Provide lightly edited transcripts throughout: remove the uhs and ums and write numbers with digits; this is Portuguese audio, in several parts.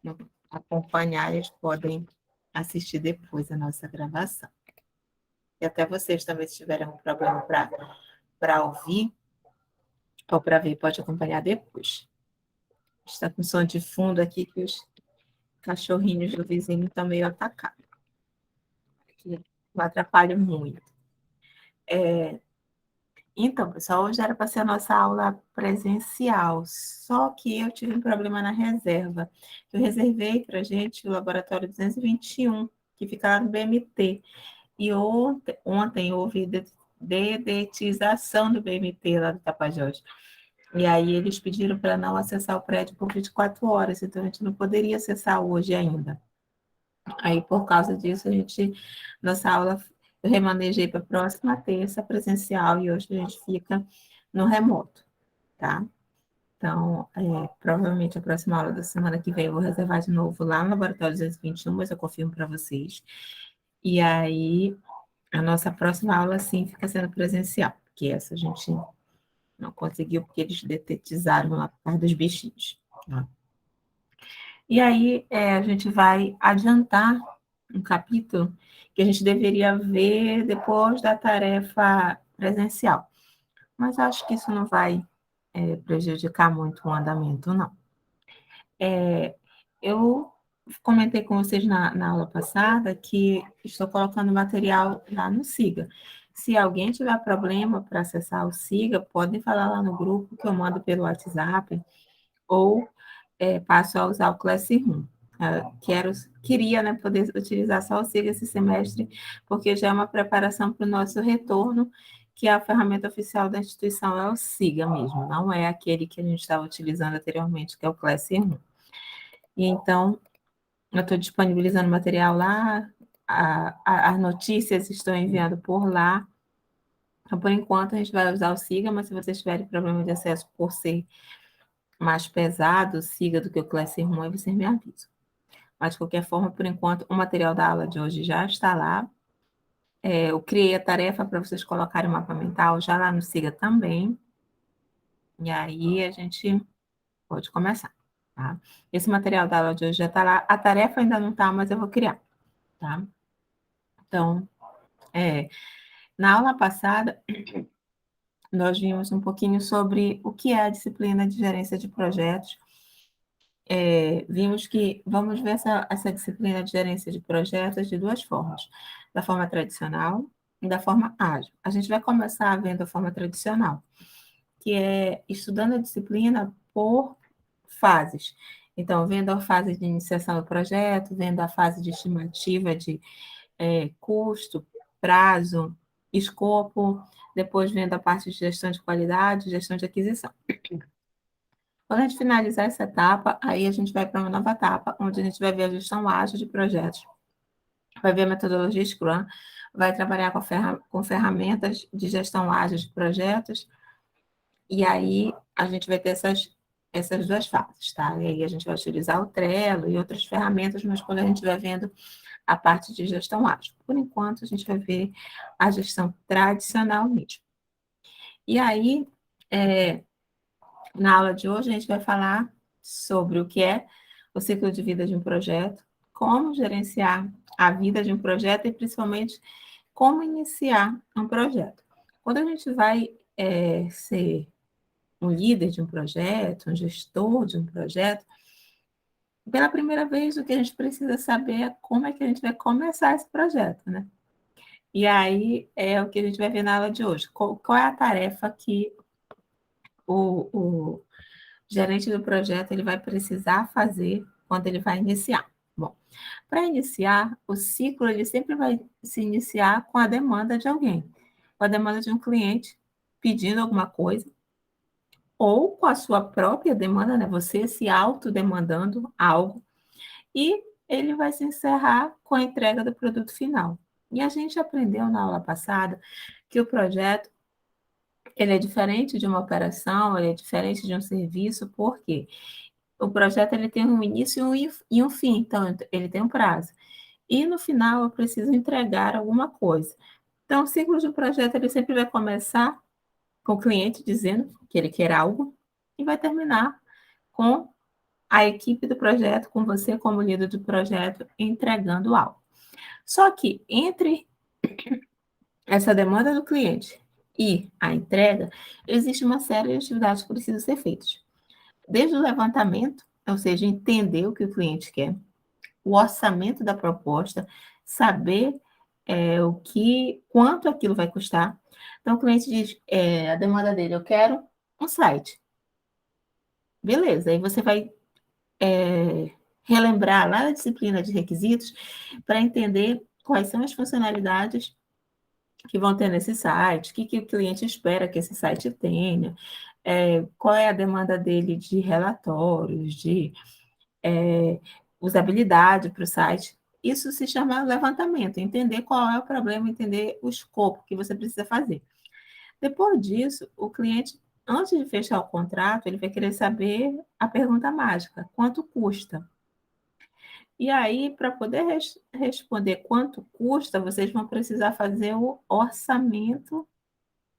não acompanhar, eles podem assistir depois a nossa gravação. E até vocês também, se tiverem um problema para ouvir ou para ver, pode acompanhar depois. Está com som de fundo aqui que os cachorrinhos do vizinho estão meio atacados. Que não atrapalham muito. Então, pessoal, hoje era para ser a nossa aula presencial, só que eu tive um problema na reserva. Eu reservei para a gente o laboratório 221, que fica lá no BMT. E ontem houve dedetização do BMT lá do Tapajós. E aí eles pediram para não acessar o prédio por 24 horas, então a gente não poderia acessar hoje ainda. Aí, por causa disso, nossa aula, eu remanejei para a próxima terça presencial e hoje a gente fica no remoto, tá? Então, provavelmente a próxima aula da semana que vem eu vou reservar de novo lá no Laboratório 221, mas eu confirmo para vocês. E aí, a nossa próxima aula, sim, fica sendo presencial, porque essa a gente não conseguiu, porque eles detetizaram lá por causa dos bichinhos. Tá? E aí, a gente vai adiantar um capítulo que a gente deveria ver depois da tarefa presencial. Mas acho que isso não vai prejudicar muito o andamento, não. Eu comentei com vocês na aula passada que estou colocando material lá no Siga. Se alguém tiver problema para acessar o Siga, podem falar lá no grupo que eu mando pelo WhatsApp ou passo a usar o Classroom. Queria, né, poder utilizar só o Siga esse semestre, porque já é uma preparação para o nosso retorno, que a ferramenta oficial da instituição é o Siga mesmo, não é aquele que a gente estava utilizando anteriormente, que é o Classroom. E então, eu estou disponibilizando material lá, as notícias estão enviando por lá. Então, por enquanto, a gente vai usar o Siga, mas se vocês tiverem problema de acesso por ser mais pesado, o Siga do que o Classroom, aí vocês me avisam. Mas, de qualquer forma, por enquanto, o material da aula de hoje já está lá. Eu criei a tarefa para vocês colocarem o mapa mental já lá no Siga também. E aí a gente pode começar, tá? Esse material da aula de hoje já está lá. A tarefa ainda não está, mas eu vou criar, tá? Então, na aula passada, nós vimos um pouquinho sobre o que é a disciplina de gerência de projetos. Vimos que vamos ver essa disciplina de gerência de projetos de duas formas, da forma tradicional e da forma ágil. A gente vai começar vendo a forma tradicional, que é estudando a disciplina por fases. Então, vendo a fase de iniciação do projeto, vendo a fase de estimativa de custo, prazo, escopo, depois vendo a parte de gestão de qualidade, gestão de aquisição. Quando a gente finalizar essa etapa, aí a gente vai para uma nova etapa, onde a gente vai ver a gestão ágil de projetos, vai ver a metodologia Scrum, vai trabalhar com ferramentas de gestão ágil de projetos, e aí a gente vai ter essas duas fases, tá? E aí a gente vai utilizar o Trello e outras ferramentas, mas quando a gente vai vendo a parte de gestão ágil. Por enquanto, a gente vai ver a gestão tradicional mesmo. E aí, na aula de hoje, a gente vai falar sobre o que é o ciclo de vida de um projeto, como gerenciar a vida de um projeto e, principalmente, como iniciar um projeto. Quando a gente vai ser um líder de um projeto, um gestor de um projeto, pela primeira vez, o que a gente precisa saber é como é que a gente vai começar esse projeto, né? E aí é o que a gente vai ver na aula de hoje. Qual é a tarefa que o gerente do projeto ele vai precisar fazer quando ele vai iniciar? Bom, para iniciar, o ciclo ele sempre vai se iniciar com a demanda de alguém, com a demanda de um cliente pedindo alguma coisa, ou com a sua própria demanda, né? Você se autodemandando algo, e ele vai se encerrar com a entrega do produto final. E a gente aprendeu na aula passada que o projeto ele é diferente de uma operação, ele é diferente de um serviço, porque o projeto ele tem um início e um fim, então ele tem um prazo. E no final eu preciso entregar alguma coisa. Então, o ciclo de um projeto ele sempre vai começar com o cliente dizendo que ele quer algo e vai terminar com a equipe do projeto com você como líder do projeto entregando algo. Só que entre essa demanda do cliente e a entrega, existe uma série de atividades que precisam ser feitas. Desde o levantamento, ou seja, entender o que o cliente quer, o orçamento da proposta, saber quanto aquilo vai custar. Então, o cliente diz, a demanda dele, eu quero um site. Beleza, aí você vai relembrar lá na disciplina de requisitos para entender quais são as funcionalidades que vão ter nesse site, o que o cliente espera que esse site tenha, qual é a demanda dele de relatórios, de usabilidade para o site. Isso se chama levantamento, entender qual é o problema, entender o escopo que você precisa fazer. Depois disso, o cliente, antes de fechar o contrato, ele vai querer saber a pergunta mágica: quanto custa? E aí, para poder responder quanto custa, vocês vão precisar fazer o orçamento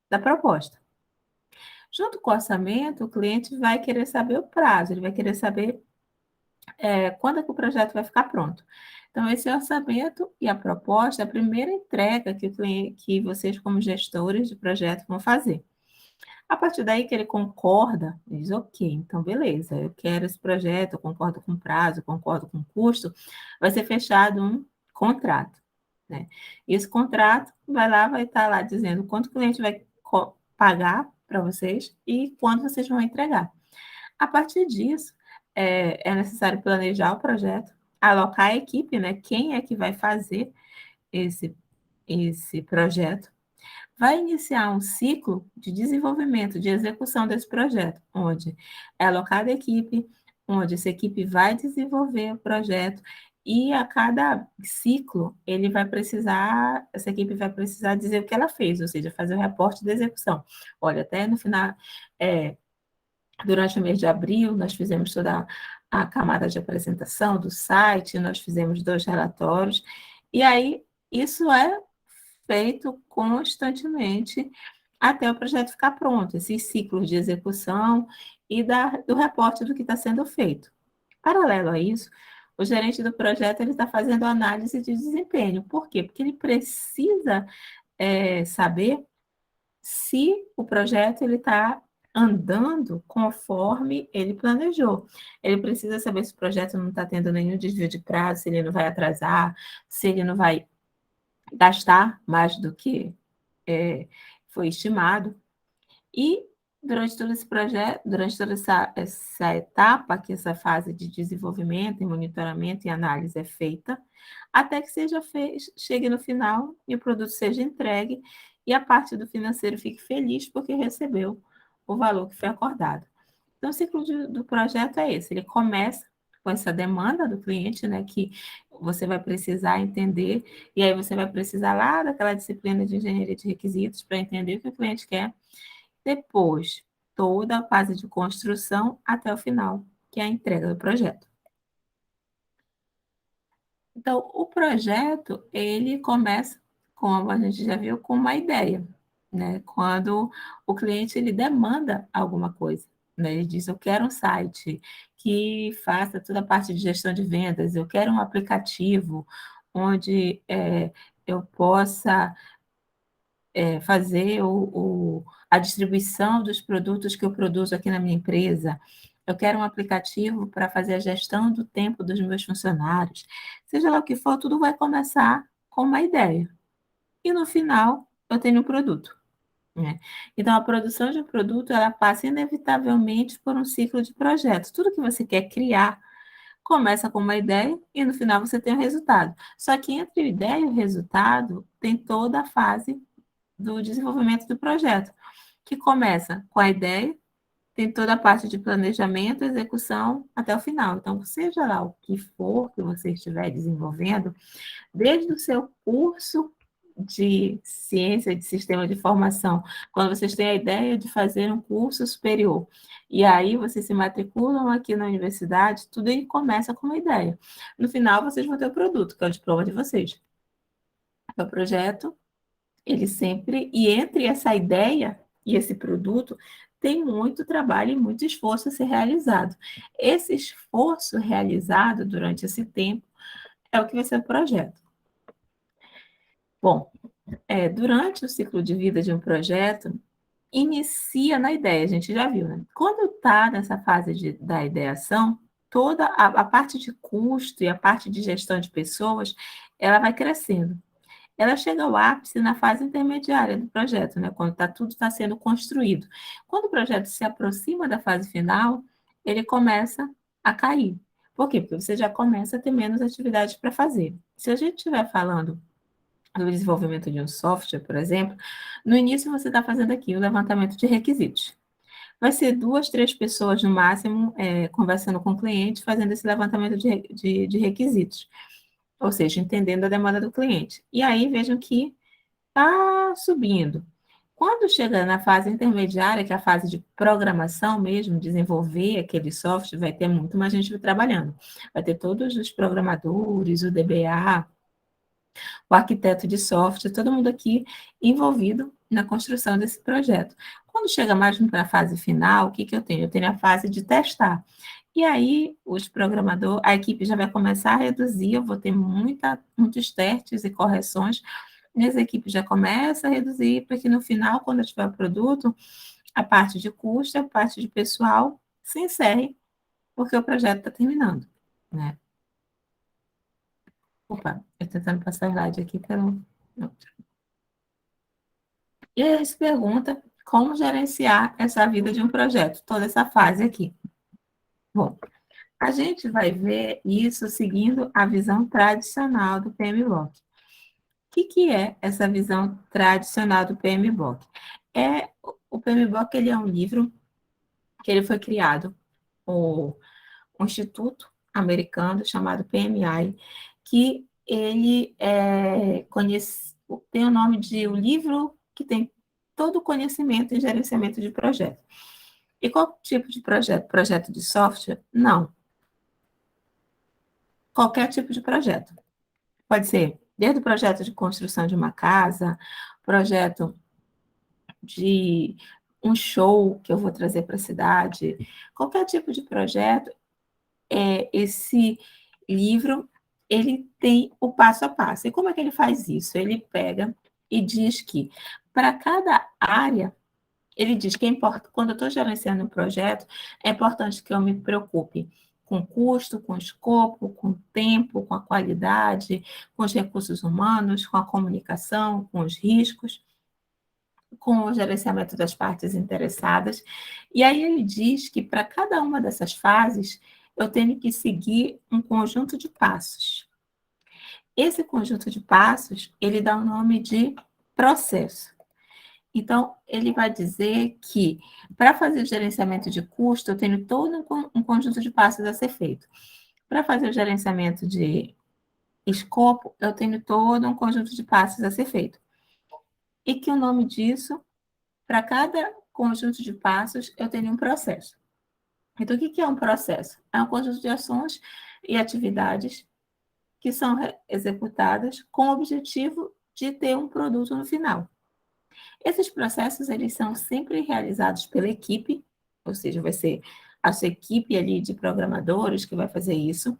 da proposta. Junto com o orçamento, o cliente vai querer saber o prazo, ele vai querer saber quando é que o projeto vai ficar pronto. Então, esse orçamento e a proposta é a primeira entrega que vocês, como gestores de projeto, vão fazer. A partir daí que ele concorda, ele diz, ok, então beleza, eu quero esse projeto, eu concordo com o prazo, eu concordo com o custo, vai ser fechado um contrato, né? E esse contrato vai estar lá dizendo quanto o cliente vai pagar para vocês e quando vocês vão entregar. A partir disso, é necessário planejar o projeto, alocar a equipe, né? Quem é que vai fazer esse projeto? Vai iniciar um ciclo de desenvolvimento, de execução desse projeto, onde é alocada a equipe, onde essa equipe vai desenvolver o projeto e a cada ciclo essa equipe vai precisar dizer o que ela fez, ou seja, fazer o reporte da execução. Olha, até no final, durante o mês de abril, nós fizemos toda a camada de apresentação do site, nós fizemos 2 relatórios, e aí isso é feito constantemente até o projeto ficar pronto, esses ciclos de execução e do reporte do que está sendo feito. Paralelo a isso, o gerente do projeto ele está fazendo análise de desempenho. Por quê? Porque ele precisa saber se o projeto ele está andando conforme ele planejou. Ele precisa saber se o projeto não está tendo nenhum desvio de prazo, se ele não vai atrasar, se ele não vai gastar mais do que foi estimado. E durante todo esse projeto, durante toda essa etapa, que essa fase de desenvolvimento, e monitoramento e análise é feita, até que chegue no final e o produto seja entregue e a parte do financeiro fique feliz porque recebeu o valor que foi acordado. Então, o ciclo do projeto é esse, ele começa com essa demanda do cliente, né, que você vai precisar entender, e aí você vai precisar lá daquela disciplina de engenharia de requisitos para entender o que o cliente quer. Depois, toda a fase de construção até o final, que é a entrega do projeto. Então, o projeto, ele começa, como a gente já viu, com uma ideia, né? Quando o cliente, ele demanda alguma coisa, né? Ele diz, eu quero um site que faça toda a parte de gestão de vendas, eu quero um aplicativo onde eu possa fazer a distribuição dos produtos que eu produzo aqui na minha empresa. Eu quero um aplicativo para fazer a gestão do tempo dos meus funcionários. Seja lá o que for, tudo vai começar com uma ideia. E no final, eu tenho um produto, né? Então, a produção de um produto, ela passa inevitavelmente por um ciclo de projetos. Tudo que você quer criar começa com uma ideia e no final você tem o resultado. Só que entre a ideia e o resultado, tem toda a fase do desenvolvimento do projeto, que começa com a ideia, tem toda a parte de planejamento, execução até o final. Então, seja lá o que for que você estiver desenvolvendo, desde o seu curso de ciência de sistema de informação, quando vocês têm a ideia de fazer um curso superior, e aí vocês se matriculam aqui na universidade, tudo aí começa com uma ideia. No final, vocês vão ter o produto, que é o diploma de vocês. O projeto ele sempre, e entre essa ideia e esse produto, tem muito trabalho e muito esforço a ser realizado. Esse esforço realizado durante esse tempo é o que vai ser o projeto. Bom, durante o ciclo de vida de um projeto, inicia na ideia, a gente já viu, né? Quando está nessa fase da ideação, toda a parte de custo e a parte de gestão de pessoas, ela vai crescendo. Ela chega ao ápice na fase intermediária do projeto, né? Quando tudo está sendo construído. Quando o projeto se aproxima da fase final, ele começa a cair. Por quê? Porque você já começa a ter menos atividades para fazer. Se a gente estiver falando do desenvolvimento de um software, por exemplo, no início você está fazendo aqui o levantamento de requisitos. Vai ser 2, 3 pessoas no máximo conversando com o cliente, fazendo esse levantamento de requisitos, ou seja, entendendo a demanda do cliente. E aí vejam que está subindo. Quando chega na fase intermediária, que é a fase de programação mesmo, desenvolver aquele software, vai ter muito mais gente trabalhando. Vai ter todos os programadores, o DBA, o arquiteto de software, todo mundo aqui envolvido na construção desse projeto. Quando chega mais para a fase final, o que eu tenho? Eu tenho a fase de testar. E aí, os programadores, a equipe já vai começar a reduzir, eu vou ter muitos testes e correções, e as equipes já começam a reduzir, para que no final, quando eu tiver o produto, a parte de custo, a parte de pessoal se encerre, porque o projeto está terminando, né? Opa, eu tentando passar o slide aqui pelo... E aí ele se pergunta como gerenciar essa vida de um projeto, toda essa fase aqui. Bom, a gente vai ver isso seguindo a visão tradicional do PMBOK. O que é essa visão tradicional do PMBOK? O PMBOK ele é um livro que ele foi criado por um instituto americano chamado PMI, que ele tem o nome de o livro que tem todo o conhecimento em gerenciamento de projeto. E qual tipo de projeto? Projeto de software? Não. Qualquer tipo de projeto. Pode ser desde o projeto de construção de uma casa, projeto de um show que eu vou trazer para a cidade, qualquer tipo de projeto, esse livro, ele tem o passo a passo. E como é que ele faz isso? Ele pega e diz que, para cada área, ele diz que quando eu estou gerenciando um projeto, é importante que eu me preocupe com o custo, com o escopo, com o tempo, com a qualidade, com os recursos humanos, com a comunicação, com os riscos, com o gerenciamento das partes interessadas. E aí ele diz que para cada uma dessas fases, eu tenho que seguir um conjunto de passos. Esse conjunto de passos, ele dá o nome de processo. Então, ele vai dizer que, para fazer o gerenciamento de custo, eu tenho todo um conjunto de passos a ser feito. Para fazer o gerenciamento de escopo, eu tenho todo um conjunto de passos a ser feito. E que o nome disso, para cada conjunto de passos, eu tenho um processo. Então, o que é um processo? É um conjunto de ações e atividades que são executadas com o objetivo de ter um produto no final. Esses processos, eles são sempre realizados pela equipe, ou seja, vai ser a sua equipe ali de programadores que vai fazer isso,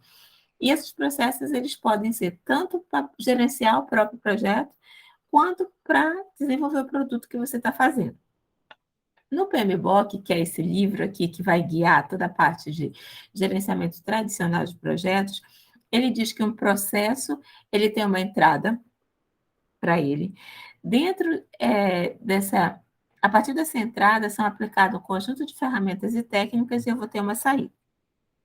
e esses processos, eles podem ser tanto para gerenciar o próprio projeto, quanto para desenvolver o produto que você está fazendo. No PMBOK, que é esse livro aqui que vai guiar toda a parte de gerenciamento tradicional de projetos, ele diz que um processo, ele tem uma entrada para ele. Dentro a partir dessa entrada, são aplicados um conjunto de ferramentas e técnicas e eu vou ter uma saída.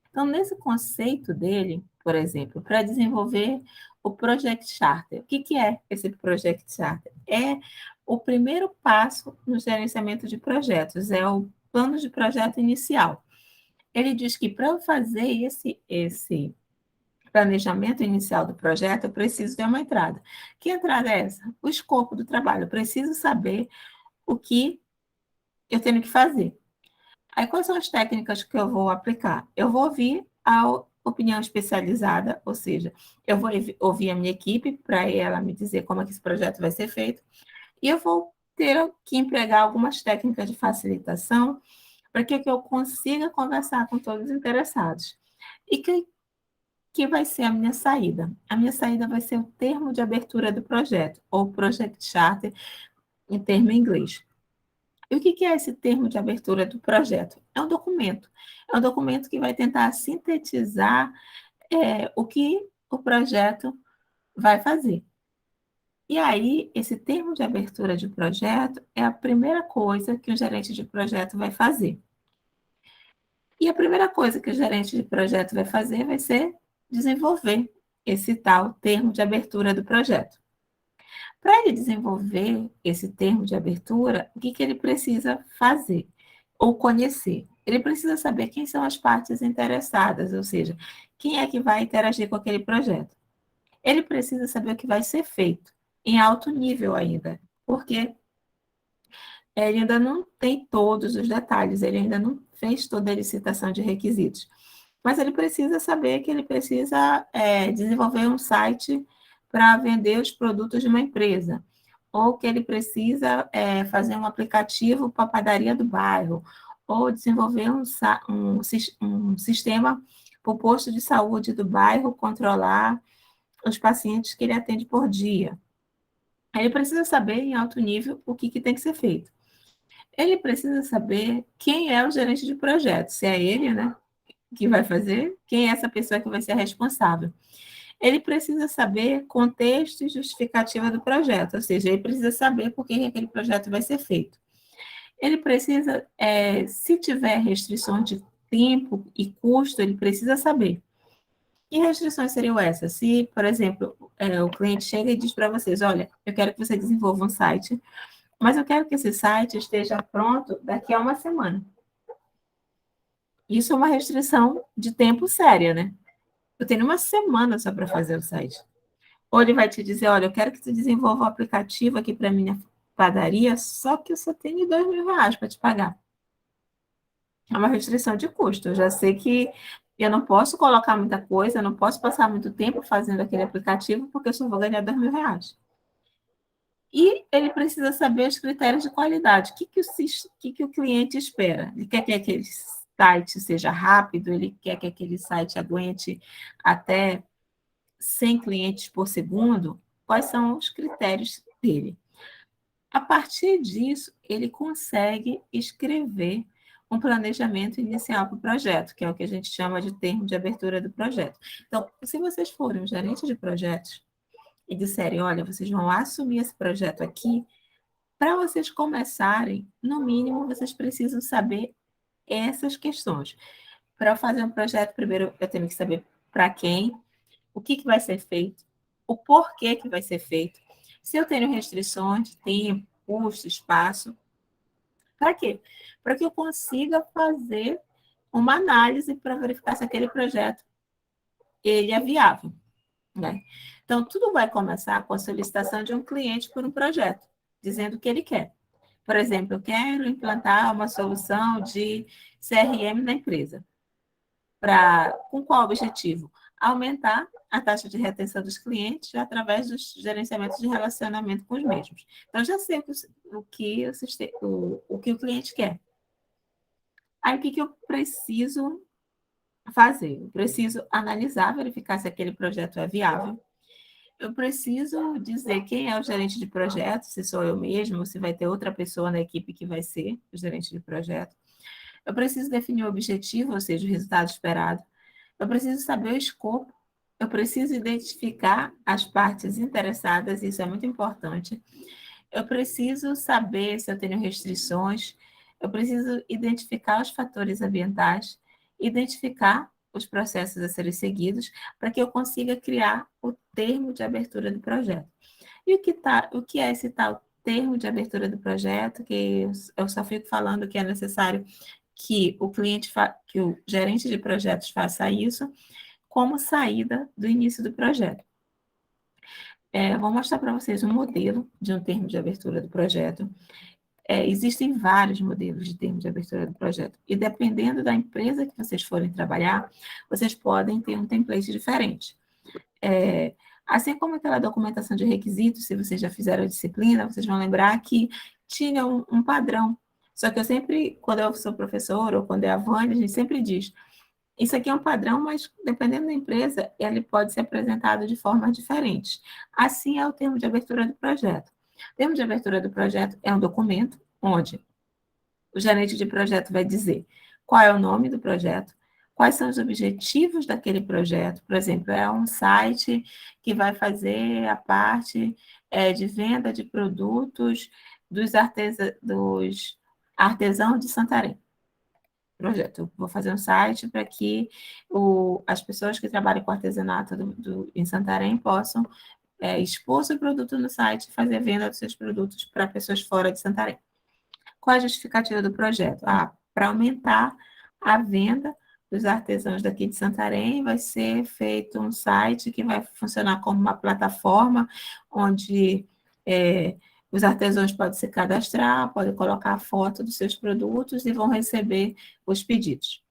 Então, nesse conceito dele, por exemplo, para desenvolver o Project Charter, o que é esse Project Charter? É o primeiro passo no gerenciamento de projetos, é o plano de projeto inicial. Ele diz que para eu fazer esse planejamento inicial do projeto, eu preciso ter uma entrada. Que entrada é essa? O escopo do trabalho. Eu preciso saber o que eu tenho que fazer. Aí, quais são as técnicas que eu vou aplicar? Eu vou ouvir a opinião especializada, ou seja, eu vou ouvir a minha equipe para ela me dizer como é que esse projeto vai ser feito, e eu vou ter que empregar algumas técnicas de facilitação para que eu consiga conversar com todos os interessados. E que vai ser a minha saída? A minha saída vai ser o termo de abertura do projeto, ou Project Charter, em termo em inglês. E o que é esse termo de abertura do projeto? É um documento. É um documento que vai tentar sintetizar o que o projeto vai fazer. E aí, esse termo de abertura de projeto é a primeira coisa que o gerente de projeto vai fazer. E a primeira coisa que o gerente de projeto vai fazer vai ser desenvolver esse tal termo de abertura do projeto. Para ele desenvolver esse termo de abertura, o que ele precisa fazer ou conhecer? Ele precisa saber quem são as partes interessadas, ou seja, quem é que vai interagir com aquele projeto. Ele precisa saber o que vai ser feito, em alto nível ainda, porque ele ainda não tem todos os detalhes, ele ainda não fez toda a licitação de requisitos. Mas ele precisa saber que ele precisa desenvolver um site para vender os produtos de uma empresa, ou que ele precisa fazer um aplicativo para a padaria do bairro, ou desenvolver um sistema para o posto de saúde do bairro controlar os pacientes que ele atende por dia. Ele precisa saber, em alto nível, o que tem que ser feito. Ele precisa saber quem é o gerente de projeto, se é ele, né, que vai fazer, quem é essa pessoa que vai ser responsável. Ele precisa saber contexto e justificativa do projeto, ou seja, ele precisa saber por que aquele projeto vai ser feito. Ele precisa, se tiver restrições de tempo e custo, ele precisa saber. Que restrições seriam essas? Se, por exemplo, o cliente chega e diz para vocês, olha, eu quero que você desenvolva um site, mas eu quero que esse site esteja pronto daqui a uma semana. Isso é uma restrição de tempo séria, né? Eu tenho uma semana só para fazer o site. Ou ele vai te dizer, olha, eu quero que você desenvolva um aplicativo aqui para minha padaria, só que eu só tenho R$ 2.000 para te pagar. É uma restrição de custo. Eu já sei que eu não posso colocar muita coisa, eu não posso passar muito tempo fazendo aquele aplicativo, porque eu só vou ganhar R$ 2.000. E ele precisa saber os critérios de qualidade. O que o cliente espera? Ele quer que aquele site seja rápido, ele quer que aquele site aguente até 100 clientes por segundo. Quais são os critérios dele? A partir disso, ele consegue escrever um planejamento inicial para o projeto, que é o que a gente chama de termo de abertura do projeto. Então, se vocês forem um gerente de projetos e disserem, olha, vocês vão assumir esse projeto aqui, para vocês começarem, no mínimo, vocês precisam saber essas questões. Para fazer um projeto, primeiro eu tenho que saber para quem, o que vai ser feito, o porquê que vai ser feito, se eu tenho restrições, tempo, custo, espaço. Para quê? Para que eu consiga fazer uma análise para verificar se aquele projeto ele é viável, né? Então, tudo vai começar com a solicitação de um cliente por um projeto, dizendo o que ele quer. Por exemplo, eu quero implantar uma solução de CRM na empresa. Com qual objetivo? Aumentar a taxa de retenção dos clientes através dos gerenciamentos de relacionamento com os mesmos. Então, já sei o que o cliente quer. Aí, o que eu preciso fazer? Eu preciso analisar, verificar se aquele projeto é viável. Eu preciso dizer quem é o gerente de projeto, se sou eu mesmo, se vai ter outra pessoa na equipe que vai ser o gerente de projeto. Eu preciso definir o objetivo, ou seja, o resultado esperado. Eu preciso saber o escopo. Eu preciso identificar as partes interessadas, isso é muito importante. Eu preciso saber se eu tenho restrições. Eu preciso identificar os fatores ambientais, identificar os processos a serem seguidos, para que eu consiga criar o termo de abertura do projeto. E o que é esse tal termo de abertura do projeto, que eu só fico falando que é necessário que que o gerente de projetos faça isso como saída do início do projeto. Vou mostrar para vocês um modelo de um termo de abertura do projeto. Existem vários modelos de termo de abertura do projeto, e dependendo da empresa que vocês forem trabalhar, vocês podem ter um template diferente. Assim como aquela documentação de requisitos, se vocês já fizeram a disciplina, vocês vão lembrar que tinha um padrão. Só que eu sempre, quando eu sou professora ou quando é a Vânia, a gente sempre diz, isso aqui é um padrão, mas dependendo da empresa, ele pode ser apresentado de formas diferentes. Assim é o termo de abertura do projeto. O termo de abertura do projeto é um documento onde o gerente de projeto vai dizer qual é o nome do projeto, quais são os objetivos daquele projeto. Por exemplo, é um site que vai fazer a parte de venda de produtos dos artesãos de Santarém. Projeto. Eu vou fazer um site para que as pessoas que trabalham com artesanato em Santarém possam expor seu produto no site e fazer venda dos seus produtos para pessoas fora de Santarém. Qual a justificativa do projeto? Para aumentar a venda dos artesãos daqui de Santarém, vai ser feito um site que vai funcionar como uma plataforma onde os artesãos podem se cadastrar, podem colocar a foto dos seus produtos e vão receber os pedidos.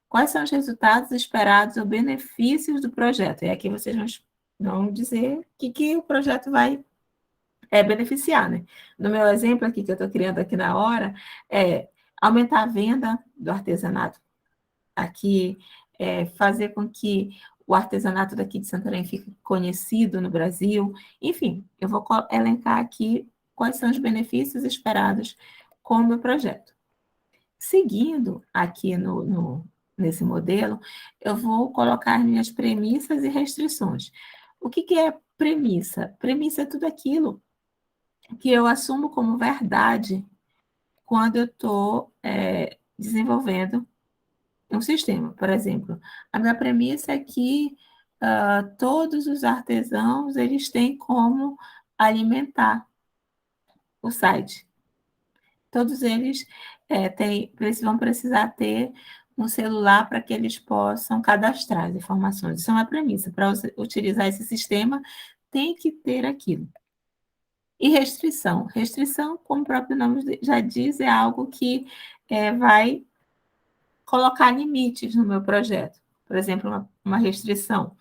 Quais são os resultados esperados ou benefícios do projeto? E aqui vocês vão dizer o que o projeto vai beneficiar, né? No meu exemplo aqui, que eu estou criando aqui na hora, é aumentar a venda do artesanato aqui, fazer com que o artesanato daqui de Santarém fique conhecido no Brasil. Enfim, eu vou elencar aqui quais são os benefícios esperados com o meu projeto. Seguindo aqui nesse modelo, eu vou colocar minhas premissas e restrições. O que é premissa? Premissa é tudo aquilo que eu assumo como verdade quando eu estou desenvolvendo um sistema. Por exemplo, a minha premissa é que todos os artesãos eles têm como alimentar o site. Todos eles vão precisar ter um celular para que eles possam cadastrar as informações. Isso é uma premissa. Para utilizar esse sistema, tem que ter aquilo. E restrição. Restrição, como o próprio nome já diz, é algo que vai colocar limites no meu projeto. Por exemplo, uma restrição.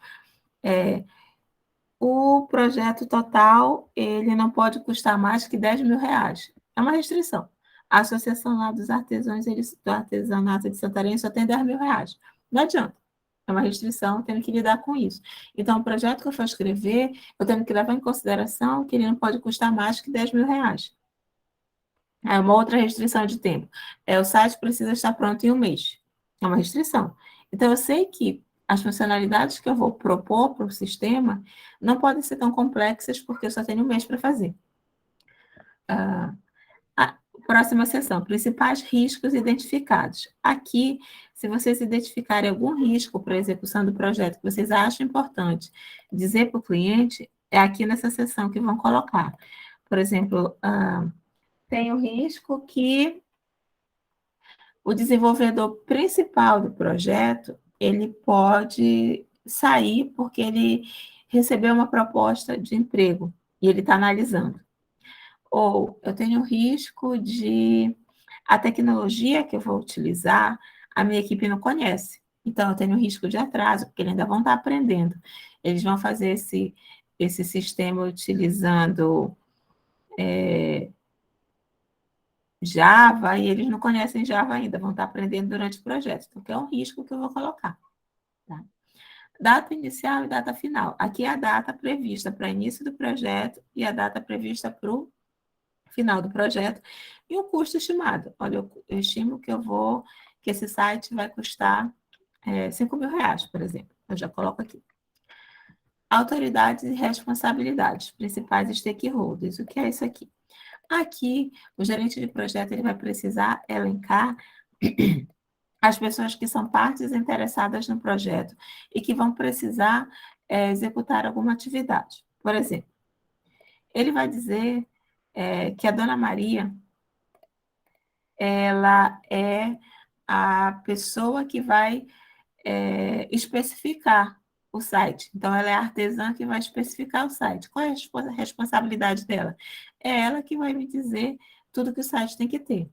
O projeto total, ele não pode custar mais que 10 mil reais. É uma restrição. A associação lá dos artesãos, do artesanato de Santarém, só tem 10 mil reais. Não adianta. É uma restrição, eu tenho que lidar com isso. Então, o projeto que eu for escrever, eu tenho que levar em consideração que ele não pode custar mais que 10 mil reais. É uma outra restrição de tempo. O site precisa estar pronto em um mês. É uma restrição. Então, eu sei que as funcionalidades que eu vou propor para o sistema não podem ser tão complexas, porque eu só tenho um mês para fazer. A próxima seção, principais riscos identificados. Aqui, se vocês identificarem algum risco para a execução do projeto que vocês acham importante dizer para o cliente, é aqui nessa seção que vão colocar. Por exemplo, tem o risco que o desenvolvedor principal do projeto, ele pode sair porque ele recebeu uma proposta de emprego e ele está analisando. Ou eu tenho risco de a tecnologia que eu vou utilizar, a minha equipe não conhece. Então, eu tenho risco de atraso, porque eles ainda vão estar aprendendo. Eles vão fazer esse sistema utilizando Java e eles não conhecem Java ainda, vão estar aprendendo durante o projeto. Então, é um risco que eu vou colocar. Tá? Data inicial e data final. Aqui é a data prevista para início do projeto e a data prevista para o final do projeto e o custo estimado. Olha, eu estimo que esse site vai custar 5 mil reais, por exemplo. Eu já coloco aqui. Autoridades e responsabilidades, principais stakeholders. O que é isso aqui? Aqui, o gerente de projeto ele vai precisar elencar as pessoas que são partes interessadas no projeto e que vão precisar executar alguma atividade. Por exemplo, ele vai dizer que a Dona Maria ela é a pessoa que vai especificar o site. Então, ela é a artesã que vai especificar o site. Qual é a responsabilidade dela? É ela que vai me dizer tudo que o site tem que ter.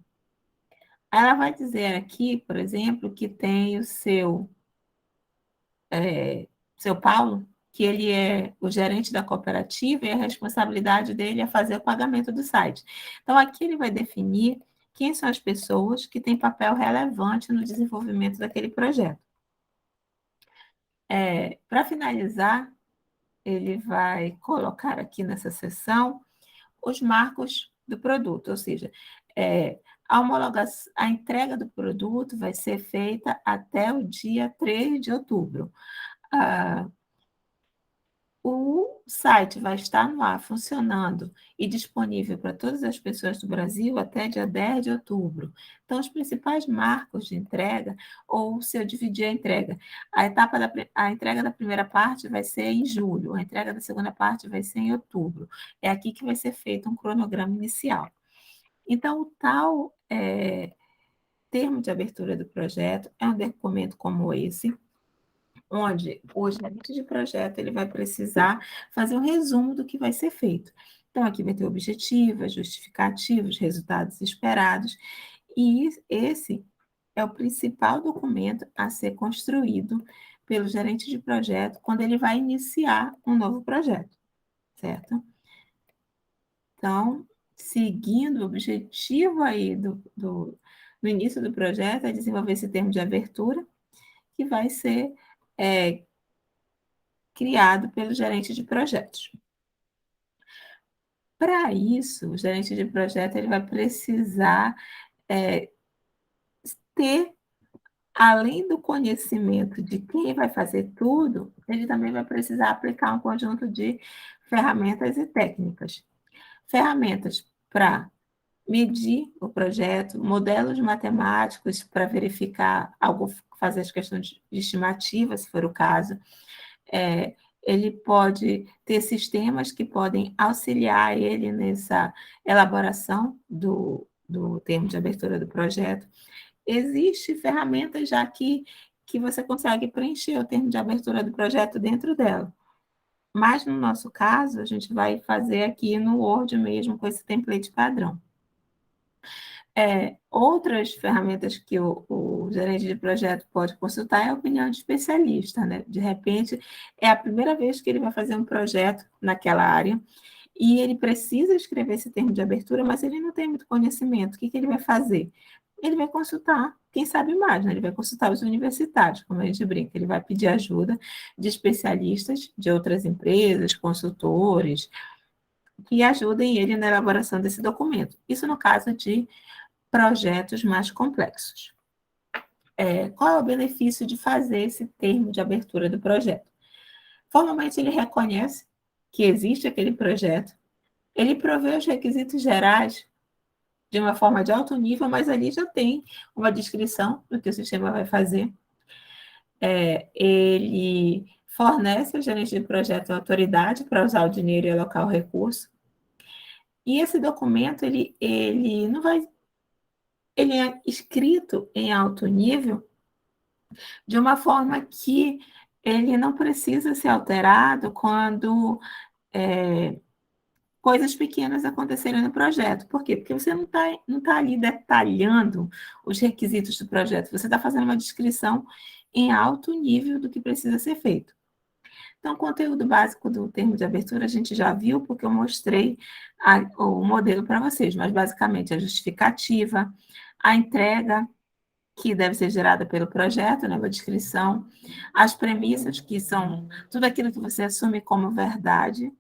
Ela vai dizer aqui, por exemplo, que tem o seu Paulo, que ele é o gerente da cooperativa e a responsabilidade dele é fazer o pagamento do site. Então, aqui ele vai definir quem são as pessoas que têm papel relevante no desenvolvimento daquele projeto. Para finalizar, ele vai colocar aqui nessa seção os marcos do produto, ou seja, a entrega do produto vai ser feita até o dia 3 de outubro. O site vai estar no ar, funcionando e disponível para todas as pessoas do Brasil até dia 10 de outubro. Então, os principais marcos de entrega, ou se eu dividir a entrega, a entrega da primeira parte vai ser em julho, a entrega da segunda parte vai ser em outubro. É aqui que vai ser feito um cronograma inicial. Então, o tal termo de abertura do projeto é um documento como esse, onde o gerente de projeto ele vai precisar fazer um resumo do que vai ser feito. Então, aqui vai ter objetivos, justificativos, resultados esperados, e esse é o principal documento a ser construído pelo gerente de projeto quando ele vai iniciar um novo projeto, certo? Então, seguindo o objetivo aí do início do projeto, é desenvolver esse termo de abertura, que vai ser criado pelo gerente de projetos. Para isso, o gerente de projeto ele vai precisar ter, além do conhecimento de quem vai fazer tudo, ele também vai precisar aplicar um conjunto de ferramentas e técnicas. Ferramentas para medir o projeto, modelos matemáticos para verificar algo, fazer as questões de estimativa, se for o caso, ele pode ter sistemas que podem auxiliar ele nessa elaboração do termo de abertura do projeto. Existem ferramentas já que você consegue preencher o termo de abertura do projeto dentro dela. Mas, no nosso caso, a gente vai fazer aqui no Word mesmo, com esse template padrão. Outras ferramentas que o gerente de projeto pode consultar é a opinião de especialista, né? De repente, é a primeira vez que ele vai fazer um projeto naquela área e ele precisa escrever esse termo de abertura, mas ele não tem muito conhecimento. O que ele vai fazer? Ele vai consultar quem sabe mais, né? Ele vai consultar os universitários, como a gente brinca. Ele vai pedir ajuda de especialistas de outras empresas, consultores, que ajudem ele na elaboração desse documento. Isso no caso de projetos mais complexos. Qual é o benefício de fazer esse termo de abertura do projeto? Formalmente, ele reconhece que existe aquele projeto, ele provê os requisitos gerais de uma forma de alto nível, mas ali já tem uma descrição do que o sistema vai fazer. Ele fornece ao gerente de projeto a autoridade para usar o dinheiro e alocar o recurso. E esse documento, ele não vai... Ele é escrito em alto nível de uma forma que ele não precisa ser alterado quando coisas pequenas acontecerem no projeto. Por quê? Porque você não tá ali detalhando os requisitos do projeto, você está fazendo uma descrição em alto nível do que precisa ser feito. Então, o conteúdo básico do termo de abertura a gente já viu, porque eu mostrei o modelo para vocês, mas basicamente a justificativa, a entrega, que deve ser gerada pelo projeto, né, a descrição, as premissas, que são tudo aquilo que você assume como verdade,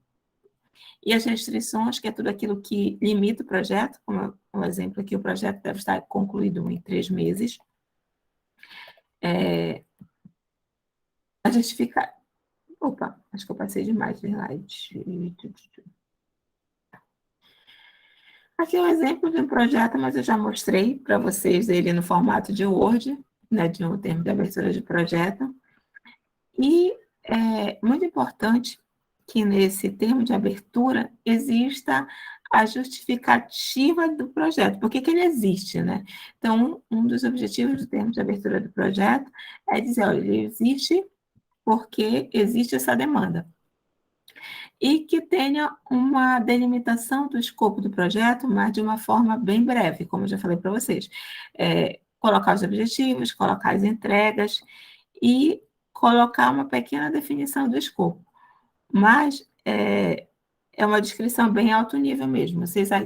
e as restrições, que é tudo aquilo que limita o projeto, como o exemplo aqui, o projeto deve estar concluído em 3 meses. A justificar... Opa, acho que eu passei demais de slide. Aqui é um exemplo de um projeto, mas eu já mostrei para vocês ele no formato de Word, né, de um termo de abertura de projeto. E é muito importante que nesse termo de abertura exista a justificativa do projeto. Por que ele existe, né? Então, um dos objetivos do termo de abertura do projeto é dizer, olha, ele existe porque existe essa demanda. E que tenha uma delimitação do escopo do projeto, mas de uma forma bem breve, como eu já falei para vocês. Colocar os objetivos, colocar as entregas e colocar uma pequena definição do escopo. Mas é uma descrição bem alto nível mesmo.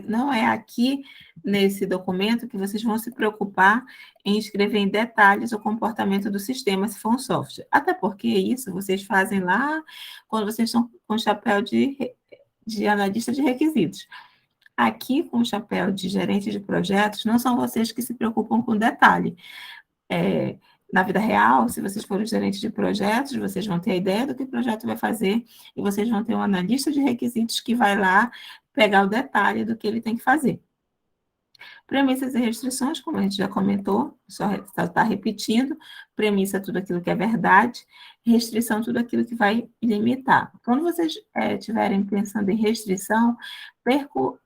Não é aqui nesse documento que vocês vão se preocupar em escrever em detalhes o comportamento do sistema, se for um software. Até porque isso vocês fazem lá quando vocês estão com o chapéu de analista de requisitos. Aqui, com o chapéu de gerente de projetos, não são vocês que se preocupam com detalhe. Na vida real, se vocês forem gerentes de projetos, vocês vão ter a ideia do que o projeto vai fazer e vocês vão ter um analista de requisitos que vai lá pegar o detalhe do que ele tem que fazer. Premissas e restrições, como a gente já comentou, só está repetindo, premissa é tudo aquilo que é verdade, restrição tudo aquilo que vai limitar. Quando vocês estiverem pensando em restrição,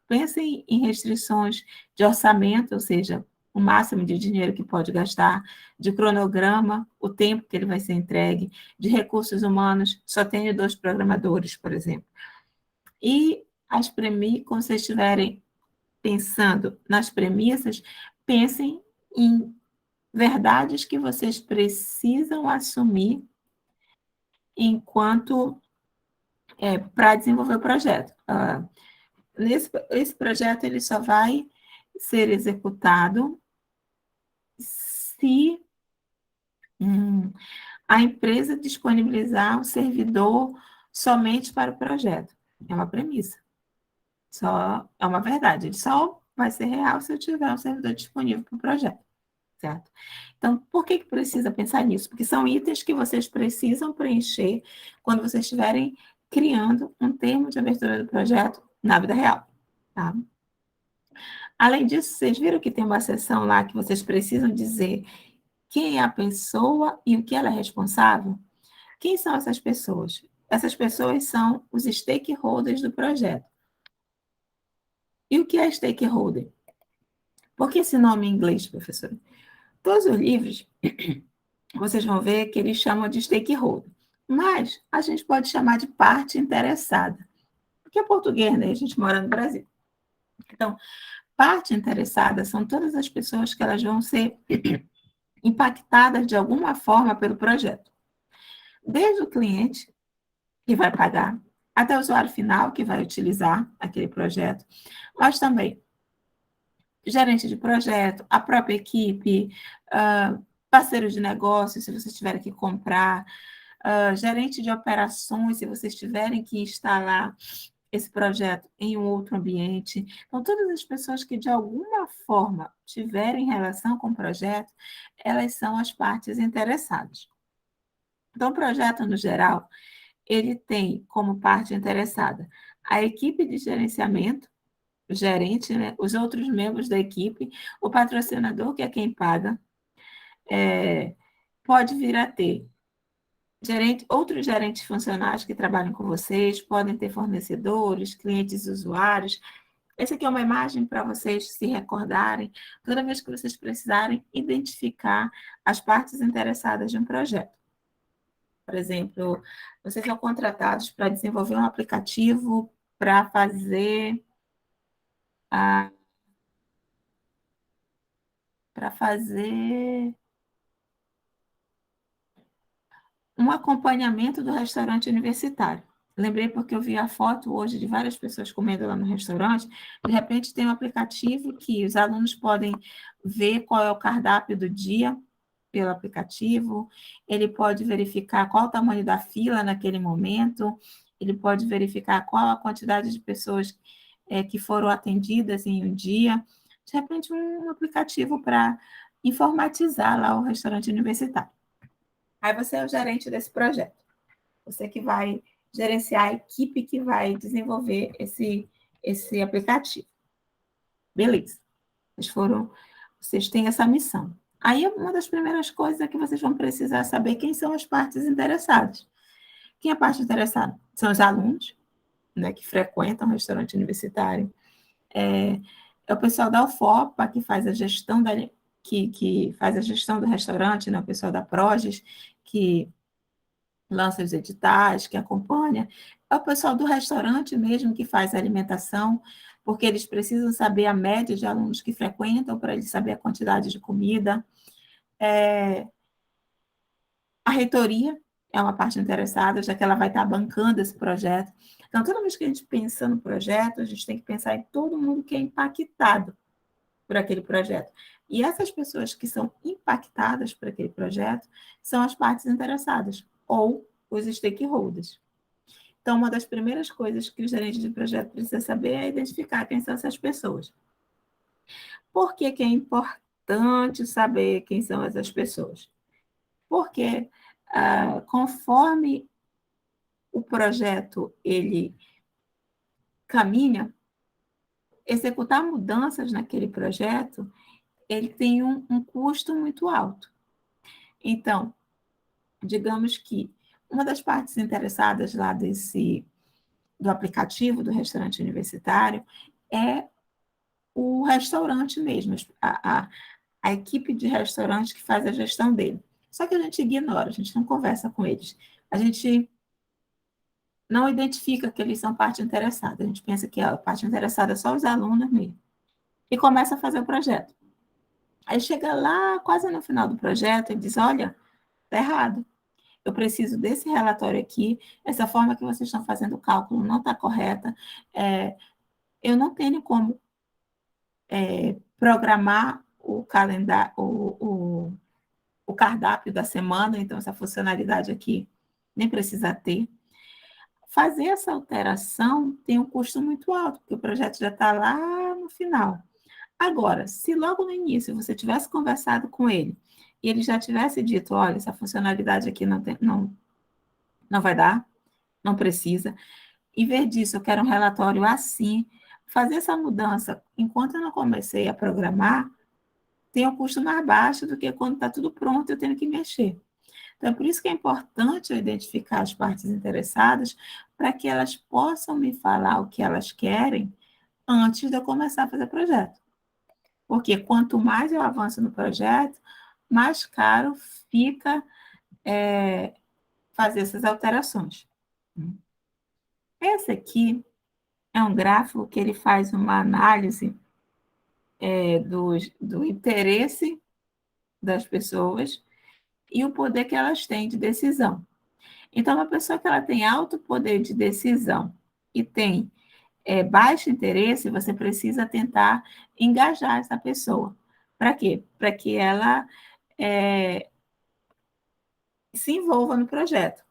pensem em restrições de orçamento, ou seja, o máximo de dinheiro que pode gastar, de cronograma, o tempo que ele vai ser entregue, de recursos humanos, só tenho 2 programadores, por exemplo. E quando vocês estiverem pensando nas premissas, pensem em verdades que vocês precisam assumir enquanto para desenvolver o projeto. Esse projeto ele só vai ser executado se a empresa disponibilizar o servidor somente para o projeto. É uma premissa. Só é uma verdade. Ele só vai ser real se eu tiver um servidor disponível para o projeto. Certo? Então, por que precisa pensar nisso? Porque são itens que vocês precisam preencher quando vocês estiverem criando um termo de abertura do projeto na vida real. Tá? Além disso, vocês viram que tem uma seção lá que vocês precisam dizer quem é a pessoa e o que ela é responsável? Quem são essas pessoas? Essas pessoas são os stakeholders do projeto. E o que é stakeholder? Por que esse nome em inglês, professor? Todos os livros, vocês vão ver que eles chamam de stakeholder. Mas a gente pode chamar de parte interessada. Porque é português, né? A gente mora no Brasil. Então, parte interessada são todas as pessoas que elas vão ser impactadas de alguma forma pelo projeto. Desde o cliente, que vai pagar, até o usuário final, que vai utilizar aquele projeto, mas também gerente de projeto, a própria equipe, parceiro de negócio, se vocês tiverem que comprar, gerente de operações, se vocês tiverem que instalar esse projeto em um outro ambiente. Então, todas as pessoas que, de alguma forma, tiverem relação com o projeto, elas são as partes interessadas. Então, o projeto, no geral, ele tem como parte interessada a equipe de gerenciamento, o gerente, né, os outros membros da equipe, o patrocinador, que é quem paga, pode vir a ter outros gerentes funcionais que trabalham com vocês, podem ter fornecedores, clientes e usuários. Essa aqui é uma imagem para vocês se recordarem, toda vez que vocês precisarem identificar as partes interessadas de um projeto. Por exemplo, vocês são contratados para desenvolver um aplicativo para fazer um acompanhamento do restaurante universitário. Lembrei porque eu vi a foto hoje de várias pessoas comendo lá no restaurante. De repente, tem um aplicativo que os alunos podem ver qual é o cardápio do dia pelo aplicativo, ele pode verificar qual o tamanho da fila naquele momento, ele pode verificar qual a quantidade de pessoas que foram atendidas em um dia. De repente, um aplicativo para informatizar lá o restaurante universitário. Aí você é o gerente desse projeto. Você que vai gerenciar a equipe que vai desenvolver esse aplicativo. Beleza. Vocês têm essa missão. Aí, uma das primeiras coisas é que vocês vão precisar saber quem são as partes interessadas. Quem é a parte interessada? São os alunos, né, que frequentam o restaurante universitário. É o pessoal da UFOPA, que faz a gestão que faz a gestão do restaurante, né, o pessoal da Proges, que lança os editais, que acompanha. É o pessoal do restaurante mesmo que faz a alimentação, porque eles precisam saber a média de alunos que frequentam, para eles saber a quantidade de comida. A reitoria, é uma parte interessada, já que ela vai estar bancando esse projeto. Então, toda vez que a gente pensa no projeto, a gente tem que pensar em todo mundo que é impactado por aquele projeto. E essas pessoas que são impactadas por aquele projeto são as partes interessadas, ou os stakeholders. Então, uma das primeiras coisas que o gerente de projeto precisa saber é identificar quem são essas pessoas. Por que que é importante saber quem são essas pessoas? Porque, conforme o projeto ele caminha, executar mudanças naquele projeto, ele tem um custo muito alto. Então, digamos que uma das partes interessadas lá do aplicativo do restaurante universitário é o restaurante mesmo, a equipe de restaurante que faz a gestão dele. Só que a gente ignora, a gente não conversa com eles. A gente não identifica que eles são parte interessada. A gente pensa que a parte interessada é só os alunos mesmo. E começa a fazer o projeto. Aí chega lá, quase no final do projeto, e diz: olha, está errado. Eu preciso desse relatório aqui, essa forma que vocês estão fazendo o cálculo não está correta, eu não tenho como programar o calendário, o cardápio da semana, então essa funcionalidade aqui nem precisa ter. Fazer essa alteração tem um custo muito alto, porque o projeto já está lá no final. Agora, se logo no início você tivesse conversado com ele e ele já tivesse dito: olha, essa funcionalidade aqui não vai dar, não precisa. Em vez disso, eu quero um relatório assim. Fazer essa mudança enquanto eu não comecei a programar tem um custo mais baixo do que quando está tudo pronto eu tenho que mexer. Então, é por isso que é importante eu identificar as partes interessadas para que elas possam me falar o que elas querem antes de eu começar a fazer o projeto. Porque quanto mais eu avanço no projeto, mais caro fica fazer essas alterações. Esse aqui é um gráfico que ele faz uma análise do interesse das pessoas e o poder que elas têm de decisão. Então, uma pessoa que ela tem alto poder de decisão e tem baixo interesse, você precisa tentar engajar essa pessoa. Para quê? Para que ela se envolva no projeto.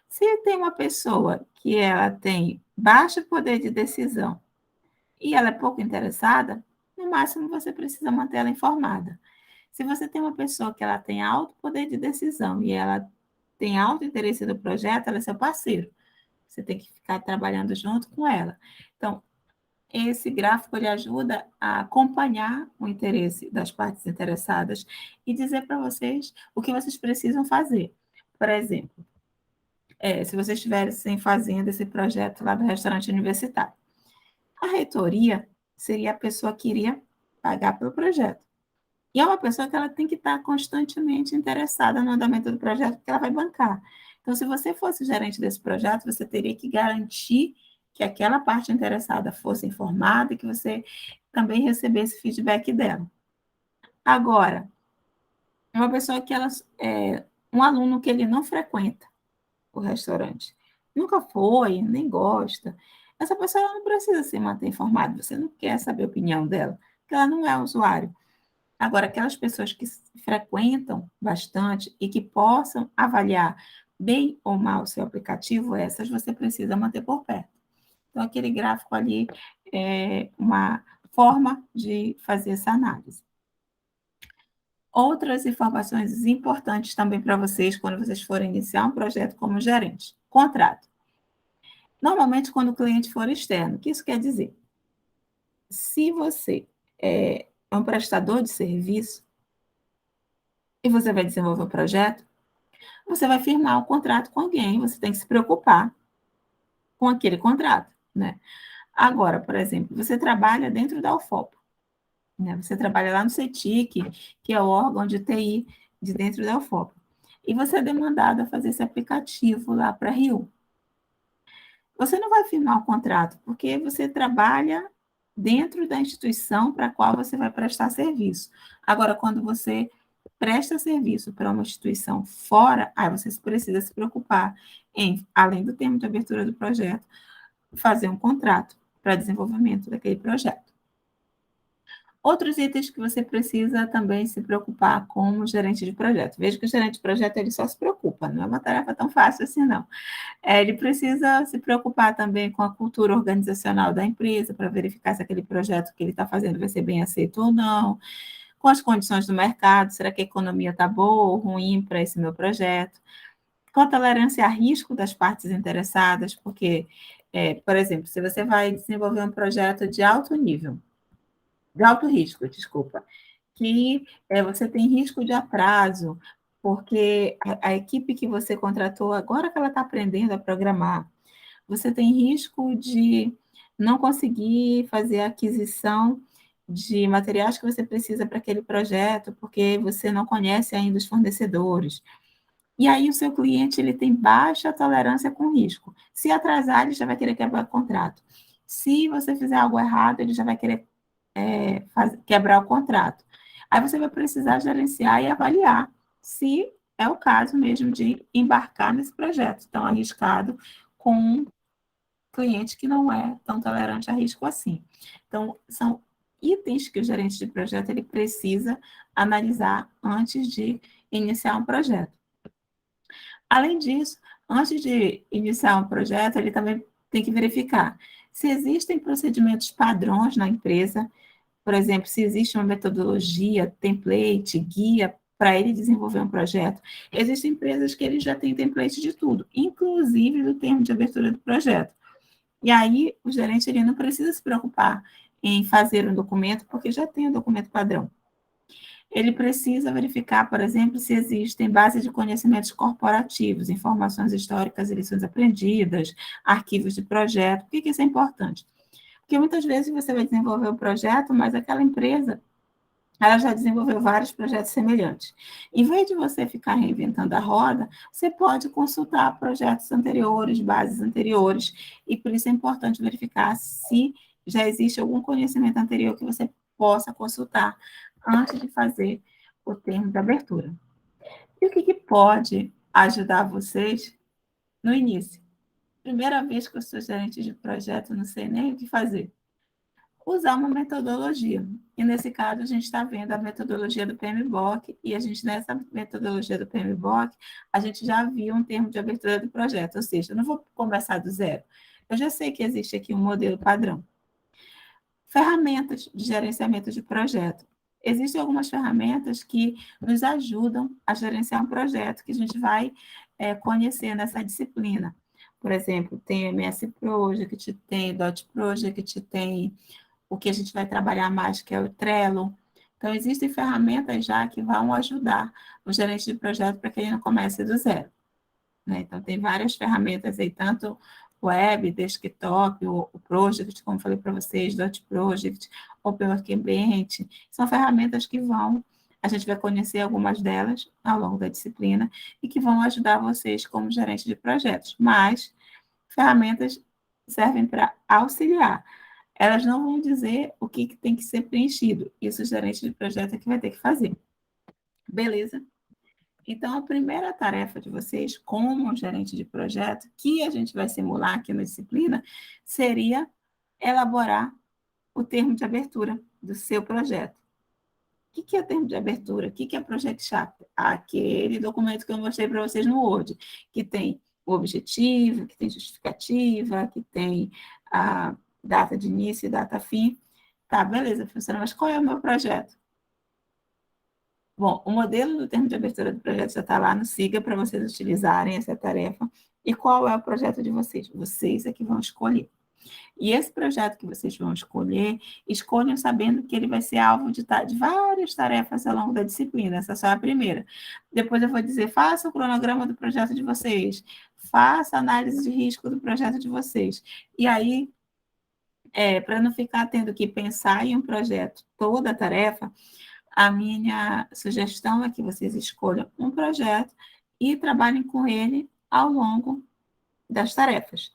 Se tem uma pessoa que ela tem baixo poder de decisão e ela é pouco interessada, no máximo você precisa manter ela informada. Se você tem uma pessoa que ela tem alto poder de decisão e ela tem alto interesse no projeto, ela é seu parceiro. Você tem que ficar trabalhando junto com ela. Então, esse gráfico ele ajuda a acompanhar o interesse das partes interessadas e dizer para vocês o que vocês precisam fazer. Por exemplo, se vocês estivessem fazendo esse projeto lá do restaurante universitário, a reitoria seria a pessoa que iria pagar pelo projeto. E é uma pessoa que ela tem que estar constantemente interessada no andamento do projeto, porque ela vai bancar. Então, se você fosse gerente desse projeto, você teria que garantir que aquela parte interessada fosse informada e que você também recebesse feedback dela. Agora, uma pessoa que um aluno que ele não frequenta o restaurante, nunca foi, nem gosta, essa pessoa não precisa se manter informada, você não quer saber a opinião dela, porque ela não é usuário. Agora, aquelas pessoas que frequentam bastante e que possam avaliar bem ou mal o seu aplicativo, essas você precisa manter por perto. Então, aquele gráfico ali é uma forma de fazer essa análise. Outras informações importantes também para vocês quando vocês forem iniciar um projeto como gerente. Contrato. Normalmente, quando o cliente for externo, o que isso quer dizer? Se você é um prestador de serviço e você vai desenvolver um projeto, você vai firmar um contrato com alguém, você tem que se preocupar com aquele contrato, né? Agora, por exemplo, você trabalha dentro da UFOP, né? Você trabalha lá no CETIC, que é o órgão de TI de dentro da UFOP, e você é demandado a fazer esse aplicativo lá para Rio. Você não vai firmar um contrato, porque você trabalha dentro da instituição para a qual você vai prestar serviço. Agora, quando você presta serviço para uma instituição fora, aí você precisa se preocupar em, além do termo de abertura do projeto, fazer um contrato para desenvolvimento daquele projeto. Outros itens que você precisa também se preocupar como gerente de projeto. Veja que o gerente de projeto ele só se preocupa, não é uma tarefa tão fácil assim, não. Ele precisa se preocupar também com a cultura organizacional da empresa, para verificar se aquele projeto que ele está fazendo vai ser bem aceito ou não, com as condições do mercado, será que a economia está boa ou ruim para esse meu projeto, com a tolerância a risco das partes interessadas, porque, por exemplo, se você vai desenvolver um projeto de alto nível, de alto risco, desculpa, que você tem risco de atraso, porque a equipe que você contratou, agora que ela está aprendendo a programar, você tem risco de não conseguir fazer a aquisição de materiais que você precisa para aquele projeto, porque você não conhece ainda os fornecedores. E aí o seu cliente ele tem baixa tolerância com risco. Se atrasar, ele já vai querer quebrar o contrato. Se você fizer algo errado, ele já vai querer quebrar o contrato. Aí você vai precisar gerenciar e avaliar se é o caso mesmo de embarcar nesse projeto tão arriscado com um cliente que não é tão tolerante a risco assim. Então, são itens que o gerente de projeto ele precisa analisar antes de iniciar um projeto. Além disso, antes de iniciar um projeto, ele também tem que verificar se existem procedimentos padrões na empresa, por exemplo, se existe uma metodologia, template, guia para ele desenvolver um projeto. Existem empresas que eles já têm template de tudo, inclusive do termo de abertura do projeto. E aí, o gerente ele não precisa se preocupar em fazer um documento, porque já tem o documento padrão. Ele precisa verificar, por exemplo, se existem bases de conhecimentos corporativos, informações históricas e lições aprendidas, arquivos de projeto. Por que isso é importante? Porque muitas vezes você vai desenvolver um projeto, mas aquela empresa ela já desenvolveu vários projetos semelhantes. Em vez de você ficar reinventando a roda, você pode consultar projetos anteriores, bases anteriores, e por isso é importante verificar se já existe algum conhecimento anterior que você possa consultar antes de fazer o termo de abertura. E o que pode ajudar vocês no início? Primeira vez que eu sou gerente de projeto, não sei nem o que fazer. Usar uma metodologia. E nesse caso, a gente está vendo a metodologia do PMBOK, e a gente, nessa metodologia do PMBOK, a gente já viu um termo de abertura do projeto, ou seja, eu não vou começar do zero. Eu já sei que existe aqui um modelo padrão. Ferramentas de gerenciamento de projeto. Existem algumas ferramentas que nos ajudam a gerenciar um projeto que a gente vai conhecer nessa disciplina. Por exemplo, tem MS Project, tem Dot Project, tem o que a gente vai trabalhar mais, que é o Trello. Então, existem ferramentas já que vão ajudar o gerente de projeto para que ele não comece do zero. Né? Então, tem várias ferramentas aí, tanto web, desktop, o Project, como falei para vocês, Dot Project, OpenWorkbench, são ferramentas que a gente vai conhecer algumas delas ao longo da disciplina e que vão ajudar vocês como gerente de projetos, mas ferramentas servem para auxiliar. Elas não vão dizer o que tem que ser preenchido, isso o gerente de projeto é que vai ter que fazer. Beleza? Então, a primeira tarefa de vocês, como gerente de projeto, que a gente vai simular aqui na disciplina, seria elaborar o termo de abertura do seu projeto. O que é termo de abertura? O que é Project Chapter? Aquele documento que eu mostrei para vocês no Word, que tem o objetivo, que tem justificativa, que tem a data de início e data fim. Tá, beleza, professora, mas qual é o meu projeto? Bom, o modelo do termo de abertura do projeto já está lá no SIGA para vocês utilizarem essa tarefa. E qual é o projeto de vocês? Vocês é que vão escolher. E esse projeto que vocês vão escolher, escolham sabendo que ele vai ser alvo de várias tarefas ao longo da disciplina. Essa só é a primeira. Depois eu vou dizer, faça o cronograma do projeto de vocês, faça a análise de risco do projeto de vocês. E aí, para não ficar tendo que pensar em um projeto toda a tarefa, a minha sugestão é que vocês escolham um projeto e trabalhem com ele ao longo das tarefas.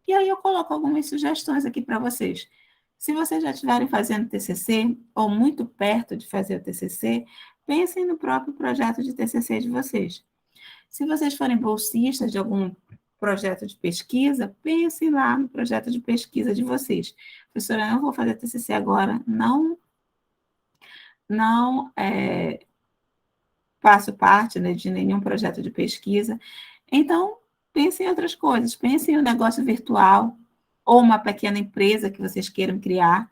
E aí eu coloco algumas sugestões aqui para vocês. Se vocês já estiverem fazendo TCC, ou muito perto de fazer o TCC, pensem no próprio projeto de TCC de vocês. Se vocês forem bolsistas de algum projeto de pesquisa, pensem lá no projeto de pesquisa de vocês. Professora, eu não vou fazer TCC agora, não faço parte, né, de nenhum projeto de pesquisa. Então, pensem em outras coisas. Pensem em um negócio virtual ou uma pequena empresa que vocês queiram criar.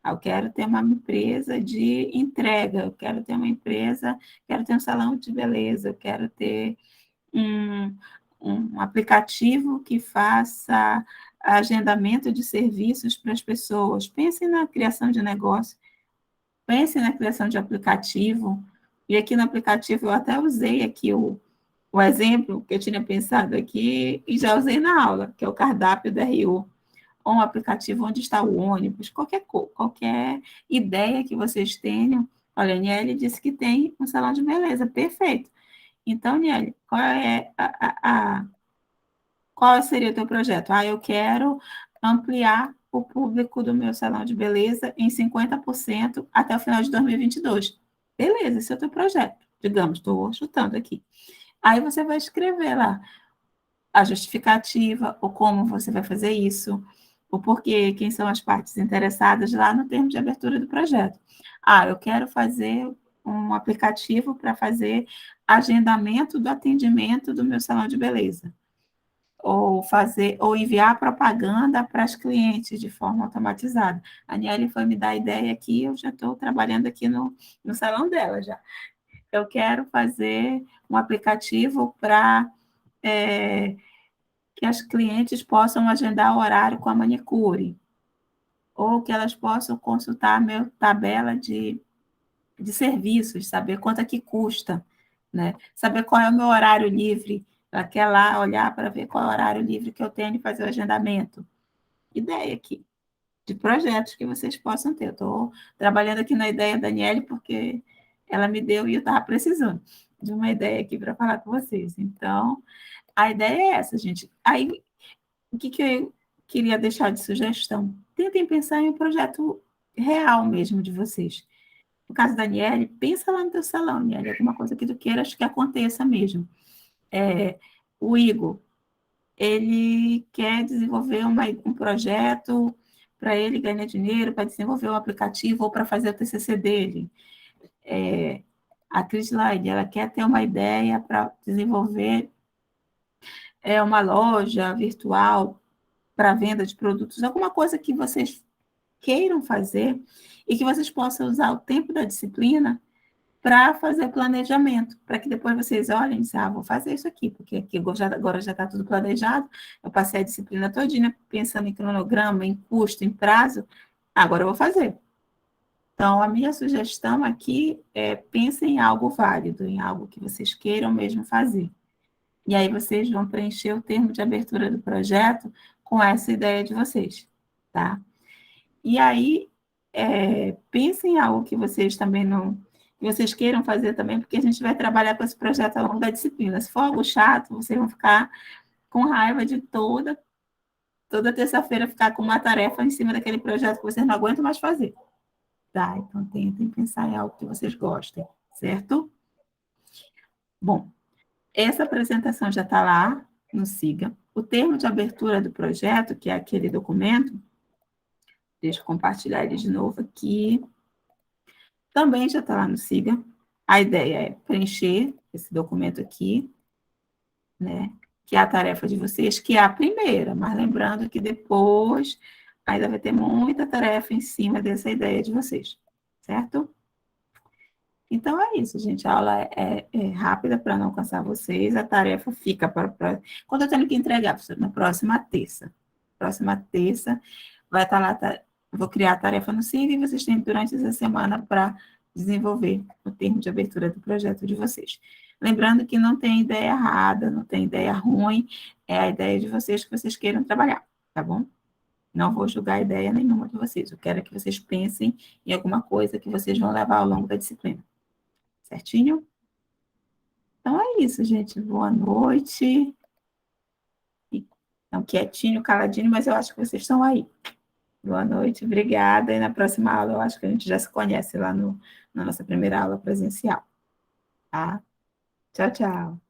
Eu quero ter uma empresa de entrega, eu quero ter uma empresa, quero ter um salão de beleza, eu quero ter um, um aplicativo que faça agendamento de serviços para as pessoas. Pense na criação de negócio, pense na criação de aplicativo. E aqui no aplicativo eu até usei aqui o exemplo que eu tinha pensado aqui e já usei na aula, que é o cardápio da RU, ou um aplicativo onde está o ônibus, qualquer ideia que vocês tenham. Olha, a Niele disse que tem um salão de beleza, perfeito. Então, Niele, qual seria o teu projeto? Eu quero ampliar o público do meu salão de beleza em 50% até o final de 2022. Beleza, esse é o teu projeto. Digamos, estou chutando aqui. Aí você vai escrever lá a justificativa, ou como você vai fazer isso, o porquê, quem são as partes interessadas lá no termo de abertura do projeto. Eu quero fazer um aplicativo para fazer agendamento do atendimento do meu salão de beleza. Ou enviar propaganda para as clientes de forma automatizada. A Aniele foi me dar a ideia aqui, eu já estou trabalhando aqui no salão dela já. Eu quero fazer um aplicativo para que as clientes possam agendar o horário com a manicure, ou que elas possam consultar a minha tabela de serviços, saber quanto é que custa, né? Saber qual é o meu horário livre. Ela quer lá olhar para ver qual é o horário livre que eu tenho e fazer o agendamento. Ideia aqui, de projetos que vocês possam ter. Eu estou trabalhando aqui na ideia da Daniele, porque ela me deu e eu estava precisando de uma ideia aqui para falar com vocês. Então, a ideia é essa, gente. Aí, o que eu queria deixar de sugestão? Tentem pensar em um projeto real mesmo de vocês. No caso da Aniele, pensa lá no teu salão, Aniele, alguma coisa que tu queiras que aconteça mesmo. O Igor, ele quer desenvolver um projeto para ele ganhar dinheiro, para desenvolver um aplicativo ou para fazer o TCC dele. A Crislaine, ela quer ter uma ideia para desenvolver uma loja virtual para venda de produtos, alguma coisa que vocês queiram fazer e que vocês possam usar o tempo da disciplina para fazer planejamento, para que depois vocês olhem e dizem, vou fazer isso aqui, porque aqui agora já está tudo planejado, eu passei a disciplina todinha pensando em cronograma, em custo, em prazo, agora eu vou fazer. Então, a minha sugestão aqui é pensem em algo válido, em algo que vocês queiram mesmo fazer. E aí vocês vão preencher o termo de abertura do projeto com essa ideia de vocês, tá? E aí, pensem em algo que vocês também não... que vocês queiram fazer também, porque a gente vai trabalhar com esse projeto ao longo da disciplina. Se for algo chato, vocês vão ficar com raiva de toda terça-feira ficar com uma tarefa em cima daquele projeto que vocês não aguentam mais fazer. Tá? Então, tentem pensar em algo que vocês gostem, certo? Bom, essa apresentação já está lá no SIGA. O termo de abertura do projeto, que é aquele documento, deixa eu compartilhar ele de novo aqui, também já está lá no SIGA. A ideia é preencher esse documento aqui, né? Que é a tarefa de vocês, que é a primeira, mas lembrando que depois ainda vai ter muita tarefa em cima dessa ideia de vocês, certo? Então é isso, gente. A aula é rápida para não cansar vocês. A tarefa fica para quando eu tenho que entregar, professor, na próxima terça. Próxima terça vai estar lá, vou criar a tarefa no SIG e vocês têm durante essa semana para desenvolver o termo de abertura do projeto de vocês. Lembrando que não tem ideia errada, não tem ideia ruim, é a ideia de vocês que vocês queiram trabalhar, tá bom? Não vou julgar ideia nenhuma de vocês. Eu quero que vocês pensem em alguma coisa que vocês vão levar ao longo da disciplina. Certinho? Então é isso, gente. Boa noite. Estão quietinho, caladinho, mas eu acho que vocês estão aí. Boa noite, obrigada. E na próxima aula, eu acho que a gente já se conhece lá na nossa primeira aula presencial. tá? Tchau, tchau.